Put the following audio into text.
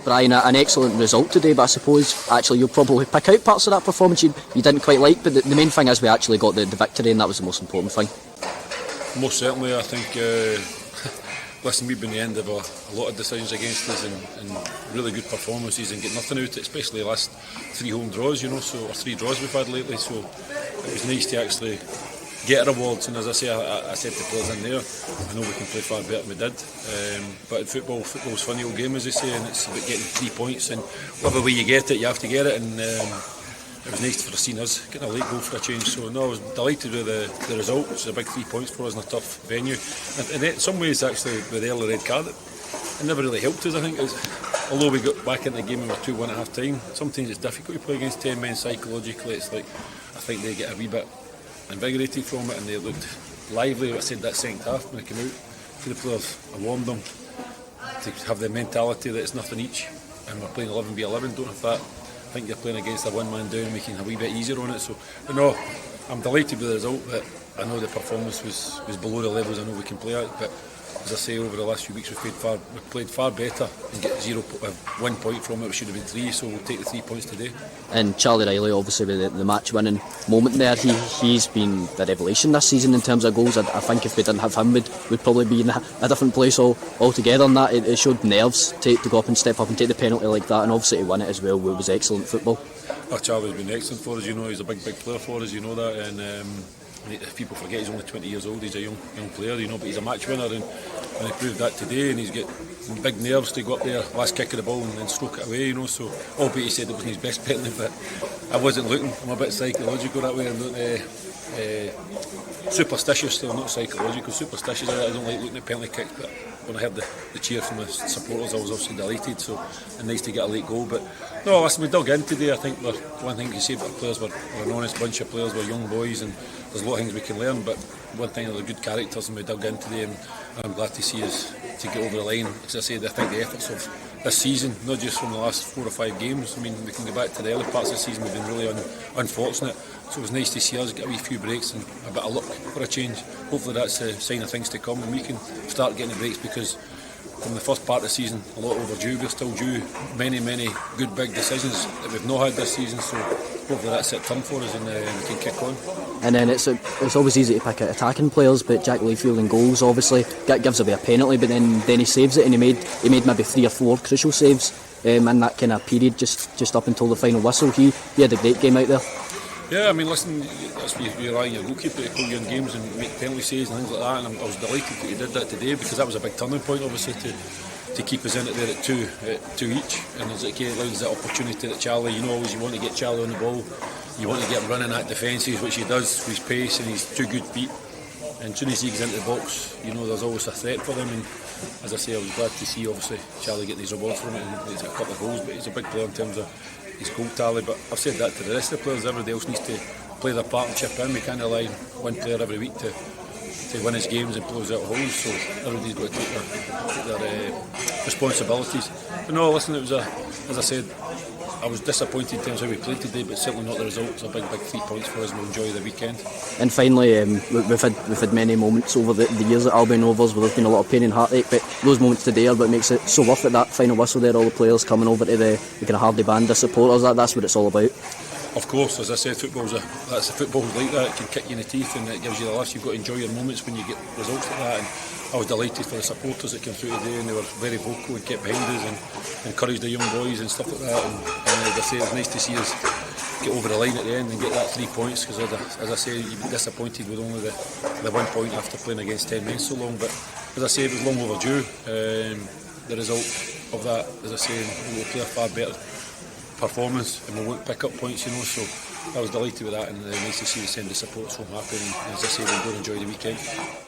Brian, an excellent result today, but I suppose actually you'll probably pick out parts of that performance you didn't quite like, but the main thing is we actually got the victory, and that was the most important thing. Most certainly, I think. Listen, we've been the end of a lot of decisions against us and really good performances and get nothing out of it, especially the last 3 home draws, or 3 draws we've had lately. So it was nice to actually get our awards. And as I say, I said to players in there, I know we can play far better than we did. But football's a funny old game, as they say, and it's about getting 3 points. And whatever way you get it, you have to get it. And it was nice for seeing us getting a late goal for a change. So no, I was delighted with the result. It's a big 3 points for us in a tough venue. And in some ways, actually, with the early red card, it never really helped us. I think, although we got back in the game and we were 2-1 at half time, sometimes it's difficult to play against 10 men psychologically. It's like I think they get a wee bit invigorated from it, and they looked lively. I said that second half when I came out to the players, I warned them to have the mentality that it's nothing each, and we're playing 11v11. Don't have that. I think you're playing against a one-man down, making a wee bit easier on it. So, but no, I'm delighted with the result. But I know the performance was below the levels I know we can play at. But as I say, over the last few weeks we've played far better and get 1 point from it. We should have been 3, so we'll take the 3 points today. And Charlie Riley, obviously with the match-winning moment there, he's been the revelation this season in terms of goals. I think if we didn't have him, we'd probably be in a different place altogether. And that it showed nerves to go up and step up and take the penalty like that, and obviously to win it as well. It was excellent football. Charlie's been excellent for us. He's a big player for us. You know that, and if people forget he's only 20 years old, he's a young player, but he's a match winner, and he proved that today. And he's got big nerves to go up there, last kick of the ball, and then stroke it away. So albeit he said it wasn't his best penalty, but I wasn't looking. I'm a bit psychological that way. I'm not superstitious, so not psychological. Superstitious. I don't like looking at penalty kicks, but when I heard the cheer from the supporters, I was obviously delighted. So and nice to get a late goal. But no, listen, we dug in today. I think one thing you say about the players, we're an honest bunch of players. We're young boys, and there's a lot of things we can learn. But one thing, they're good characters, and we dug in today, and I'm glad to see us to get over the line. As I said, I think the efforts of this season, not just from the last 4 or 5 games. I mean, we can go back to the early parts of the season. We've been really unfortunate. So it was nice to see us get a wee few breaks and a bit of luck for a change. Hopefully that's a sign of things to come, and we can start getting the breaks, because from the first part of the season, a lot overdue. We're still due many good big decisions that we've not had this season. So hopefully that's it turn for us, and we can kick on. And then it's always easy to pick out attacking players, but Jack Layfield in goals obviously gives away a penalty, but then he saves it, and he made maybe 3 or 4 crucial saves in that kind of period just up until the final whistle. He had a great game out there. Yeah, I mean, listen, that's where you rely on your goalkeeper to pull you in games and make penalty saves and things like that, and I was delighted that he did that today, because that was a big turning point, obviously, to keep us in it there at two each, and as it allows that opportunity that Charlie, always you want to get Charlie on the ball, you want to get him running at defences, which he does with his pace and his 2 good feet, and as soon as he gets into the box, there's always a threat for them. And as I say, I was glad to see obviously Charlie get these rewards from it, and he's a couple of goals, but he's a big player in terms of his goal tally. But I've said that to the rest of the players, everybody else needs to play their part and chip in. We can't rely on one player every week to win his games and close out holes, so everybody's got to take their responsibilities. But no, listen, it was as I said, I was disappointed in terms of how we played today, but certainly not the result. It's a big 3 points for us, and we'll enjoy the weekend. And finally, we've had many moments over the years at Albion Rovers where there's been a lot of pain and heartache, but those moments today are what makes it so worth it. That final whistle there, all the players coming over to the kind of Hardy band, the supporters, that's what it's all about. Of course, as I said, football's like that. It can kick you in the teeth, and it gives you the laughs. You've got to enjoy your moments when you get results like that. And I was delighted for the supporters that came through today, and they were very vocal and kept behind us and encouraged the young boys and stuff like that. And as I say, it was nice to see us get over the line at the end and get that 3 points, because as I say, you'd be disappointed with only the 1 point after playing against 10 men so long. But as I say, it was long overdue. The result of that, as I say, we will play a far better performance, and we won't pick up points, so I was delighted with that, and nice to see the send the support so happy, and as I say, we'll go and enjoy the weekend.